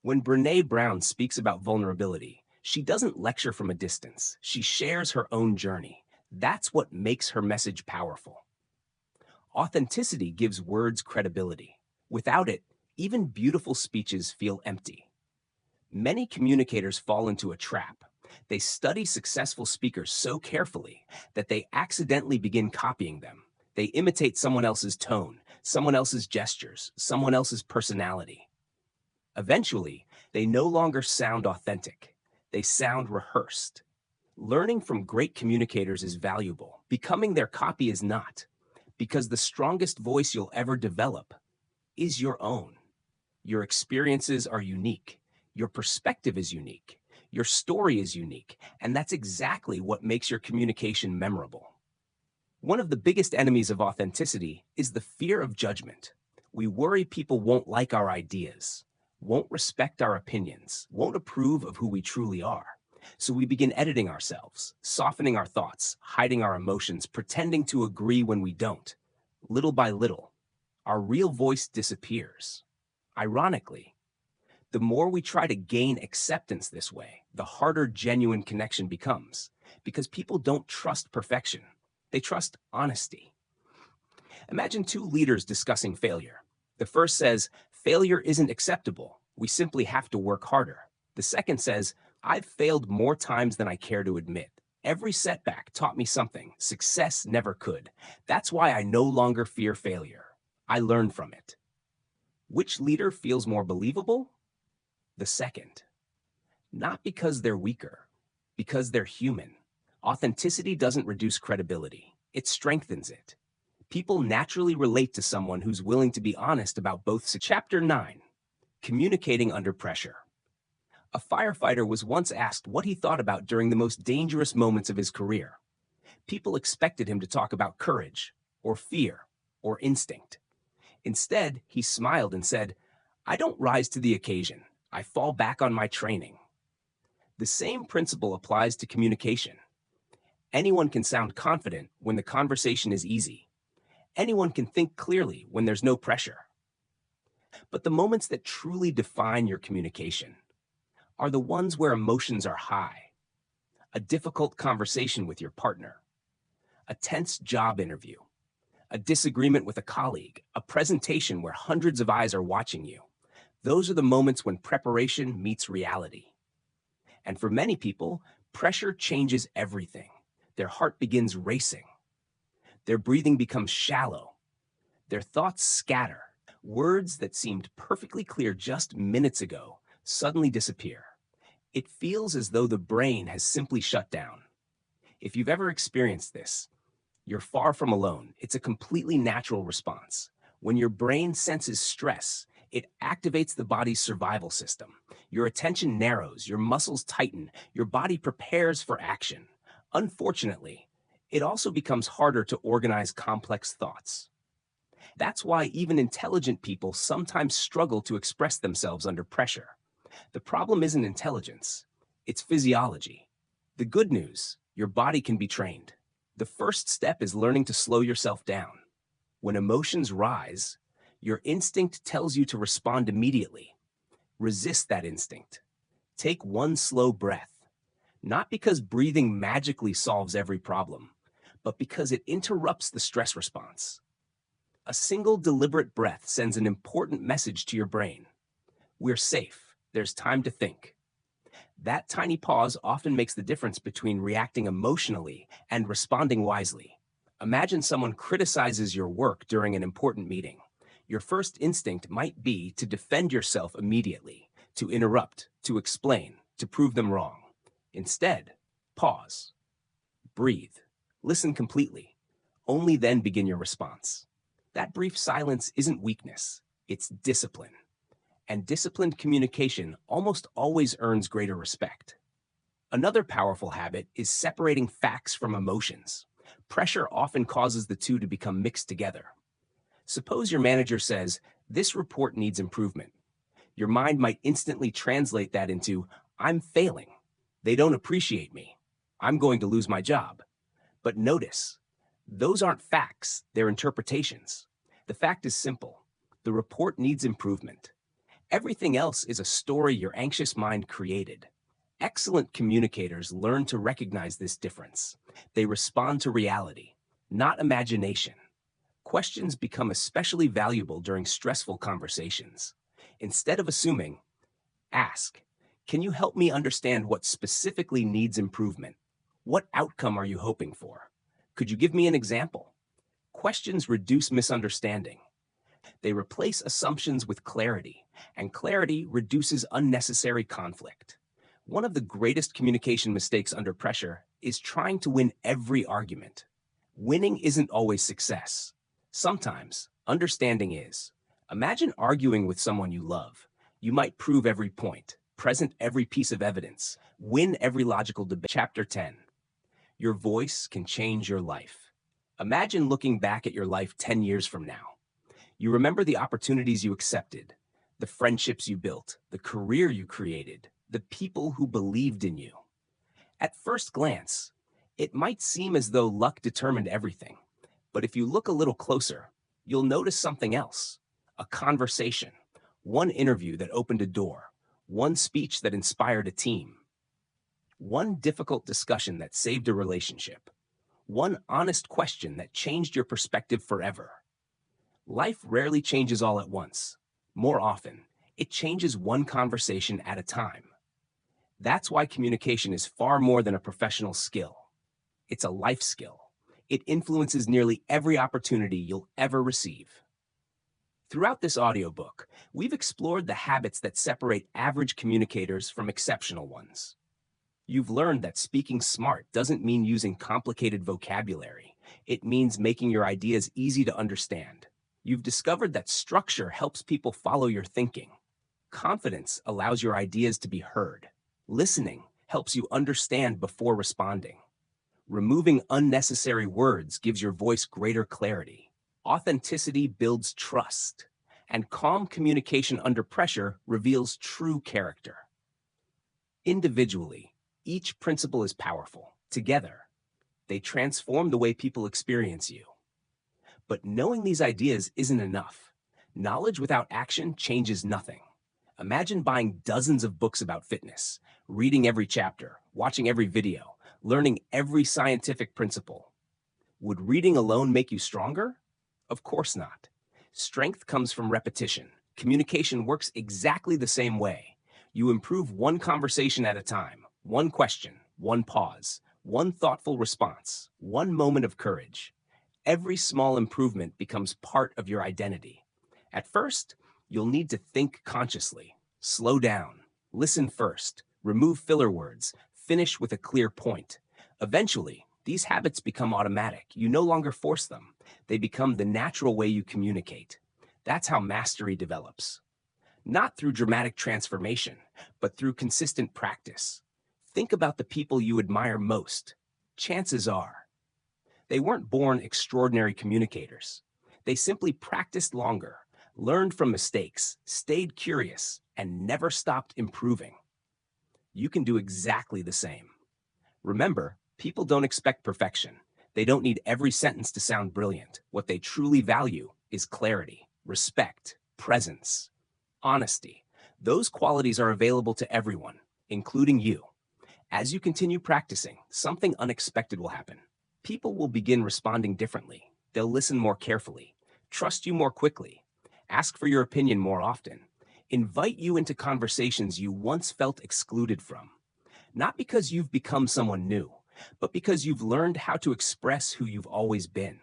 When Brené Brown speaks about vulnerability, she doesn't lecture from a distance. She shares her own journey. That's what makes her message powerful. Authenticity gives words credibility. Without it, even beautiful speeches feel empty. Many communicators fall into a trap. They study successful speakers so carefully that they accidentally begin copying them. They imitate someone else's tone, someone else's gestures, someone else's personality. Eventually, they no longer sound authentic. They sound rehearsed. Learning from great communicators is valuable. Becoming their copy is not, because the strongest voice you'll ever develop is your own. Your experiences are unique. Your perspective is unique. Your story is unique. And that's exactly what makes your communication memorable. One of the biggest enemies of authenticity is the fear of judgment. We worry people won't like our ideas, won't respect our opinions, won't approve of who we truly are. So we begin editing ourselves, softening our thoughts, hiding our emotions, pretending to agree when we don't. Little by little, our real voice disappears. Ironically, the more we try to gain acceptance this way, the harder genuine connection becomes, because people don't trust perfection. They trust honesty. Imagine two leaders discussing failure. The first says, "Failure isn't acceptable. We simply have to work harder." The second says, "I've failed more times than I care to admit. Every setback taught me something. Success never could. That's why I no longer fear failure. I learned from it." Which leader feels more believable? The second. Not because they're weaker, because they're human. Authenticity doesn't reduce credibility. It strengthens it. People naturally relate to someone who's willing to be honest about both. Chapter 9. Communicating under pressure. A firefighter was once asked what he thought about during the most dangerous moments of his career. People expected him to talk about courage, or fear, or instinct. Instead, he smiled and said, "I don't rise to the occasion. I fall back on my training." The same principle applies to communication. Anyone can sound confident when the conversation is easy. Anyone can think clearly when there's no pressure. But the moments that truly define your communication are the ones where emotions are high. A difficult conversation with your partner, a tense job interview, a disagreement with a colleague, a presentation where hundreds of eyes are watching you. Those are the moments when preparation meets reality. And for many people, pressure changes everything. Their heart begins racing. Their breathing becomes shallow. Their thoughts scatter. Words that seemed perfectly clear just minutes ago suddenly disappear. It feels as though the brain has simply shut down. If you've ever experienced this, you're far from alone. It's a completely natural response. When your brain senses stress, it activates the body's survival system. Your attention narrows, your muscles tighten, your body prepares for action. Unfortunately, it also becomes harder to organize complex thoughts. That's why even intelligent people sometimes struggle to express themselves under pressure. The problem isn't intelligence, it's physiology. The good news, your body can be trained. The first step is learning to slow yourself down. When emotions rise, your instinct tells you to respond immediately. Resist that instinct. Take one slow breath, not because breathing magically solves every problem, but because it interrupts the stress response. A single deliberate breath sends an important message to your brain. We're safe. There's time to think. That tiny pause often makes the difference between reacting emotionally and responding wisely. Imagine someone criticizes your work during an important meeting. Your first instinct might be to defend yourself immediately, to interrupt, to explain, to prove them wrong. Instead, pause, breathe, listen completely. Only then begin your response. That brief silence isn't weakness, it's discipline. And disciplined communication almost always earns greater respect. Another powerful habit is separating facts from emotions. Pressure often causes the two to become mixed together. Suppose your manager says, "This report needs improvement." Your mind might instantly translate that into, "I'm failing. They don't appreciate me. I'm going to lose my job." But notice, those aren't facts, they're interpretations. The fact is simple. The report needs improvement. Everything else is a story your anxious mind created. Excellent communicators learn to recognize this difference. They respond to reality, not imagination. Questions become especially valuable during stressful conversations. Instead of assuming, ask, "Can you help me understand what specifically needs improvement? What outcome are you hoping for? Could you give me an example?" Questions reduce misunderstanding. They replace assumptions with clarity, and clarity reduces unnecessary conflict. One of the greatest communication mistakes under pressure is trying to win every argument. Winning isn't always success. Sometimes, understanding is. Imagine arguing with someone you love. You might prove every point, present every piece of evidence, win every logical debate. Chapter 10. Your voice can change your life. Imagine looking back at your life 10 years from now. You remember the opportunities you accepted, the friendships you built, the career you created, the people who believed in you. At first glance, it might seem as though luck determined everything. But if you look a little closer, you'll notice something else. A conversation, one interview that opened a door, one speech that inspired a team, one difficult discussion that saved a relationship, one honest question that changed your perspective forever. Life rarely changes all at once. More often, it changes one conversation at a time. That's why communication is far more than a professional skill. It's a life skill. It influences nearly every opportunity you'll ever receive. Throughout this audiobook, we've explored the habits that separate average communicators from exceptional ones. You've learned that speaking smart doesn't mean using complicated vocabulary. It means making your ideas easy to understand. You've discovered that structure helps people follow your thinking. Confidence allows your ideas to be heard. Listening helps you understand before responding. Removing unnecessary words gives your voice greater clarity. Authenticity builds trust. And calm communication under pressure reveals true character. Individually, each principle is powerful. Together, they transform the way people experience you. But knowing these ideas isn't enough. Knowledge without action changes nothing. Imagine buying dozens of books about fitness, reading every chapter, watching every video, learning every scientific principle. Would reading alone make you stronger? Of course not. Strength comes from repetition. Communication works exactly the same way. You improve one conversation at a time, one question, one pause, one thoughtful response, one moment of courage. Every small improvement becomes part of your identity. At first, you'll need to think consciously, slow down, listen first, remove filler words, finish with a clear point. Eventually, these habits become automatic. You no longer force them. They become the natural way you communicate. That's how mastery develops. Not through dramatic transformation, but through consistent practice. Think about the people you admire most. Chances are, they weren't born extraordinary communicators. They simply practiced longer, learned from mistakes, stayed curious, and never stopped improving. You can do exactly the same. Remember, people don't expect perfection. They don't need every sentence to sound brilliant. What they truly value is clarity, respect, presence, honesty. Those qualities are available to everyone, including you. As you continue practicing, something unexpected will happen. People will begin responding differently. They'll listen more carefully, trust you more quickly, ask for your opinion more often, invite you into conversations you once felt excluded from. Not because you've become someone new, but because you've learned how to express who you've always been.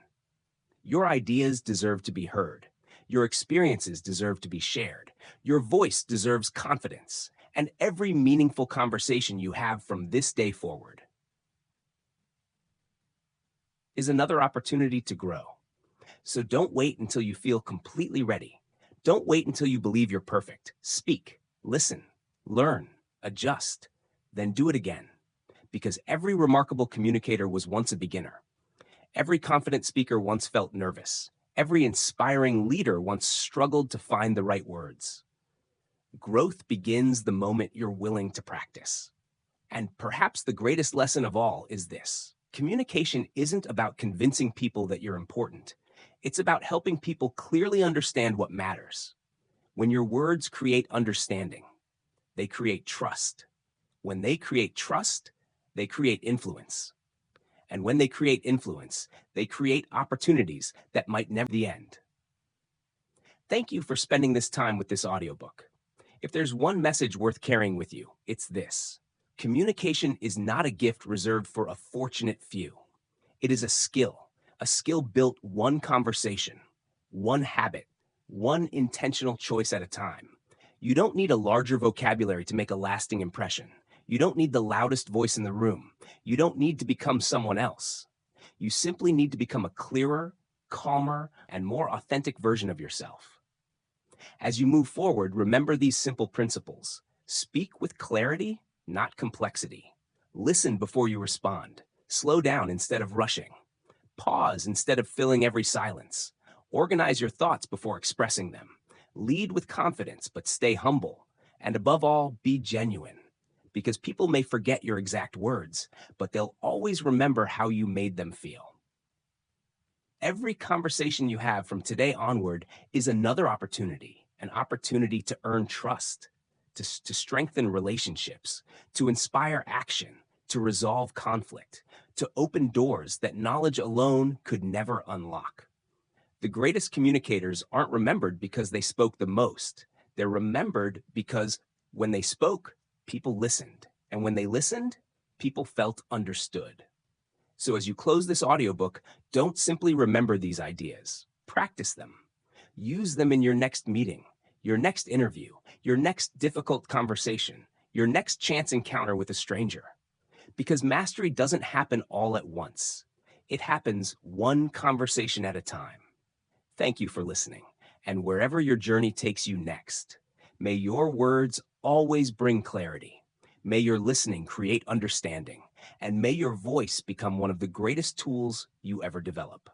Your ideas deserve to be heard. Your experiences deserve to be shared. Your voice deserves confidence. And every meaningful conversation you have from this day forward is another opportunity to grow. So don't wait until you feel completely ready. Don't wait until you believe you're perfect. Speak, listen, learn, adjust, then do it again. Because every remarkable communicator was once a beginner. Every confident speaker once felt nervous. Every inspiring leader once struggled to find the right words. Growth begins the moment you're willing to practice. And perhaps the greatest lesson of all is this: communication isn't about convincing people that you're important. It's about helping people clearly understand what matters. When your words create understanding, they create trust. When they create trust, they create influence. And when they create influence, they create opportunities that might never be the end. Thank you for spending this time with this audiobook. If there's one message worth carrying with you, it's this: communication is not a gift reserved for a fortunate few. It is a skill built one conversation, one habit, one intentional choice at a time. You don't need a larger vocabulary to make a lasting impression. You don't need the loudest voice in the room. You don't need to become someone else. You simply need to become a clearer, calmer, and more authentic version of yourself. As you move forward, remember these simple principles. Speak with clarity, not complexity. Listen before you respond. Slow down instead of rushing. Pause instead of filling every silence. Organize your thoughts before expressing them. Lead with confidence, but stay humble. And above all, be genuine. Because people may forget your exact words, but they'll always remember how you made them feel. Every conversation you have from today onward is another opportunity, an opportunity to earn trust, to strengthen relationships, to inspire action, to resolve conflict, to open doors that knowledge alone could never unlock. The greatest communicators aren't remembered because they spoke the most. They're remembered because when they spoke, people listened. And when they listened, people felt understood. So as you close this audiobook, don't simply remember these ideas. Practice them. Use them in your next meeting, your next interview, your next difficult conversation, your next chance encounter with a stranger. Because mastery doesn't happen all at once. It happens one conversation at a time. Thank you for listening. And wherever your journey takes you next, may your words always bring clarity. May your listening create understanding. And may your voice become one of the greatest tools you ever develop.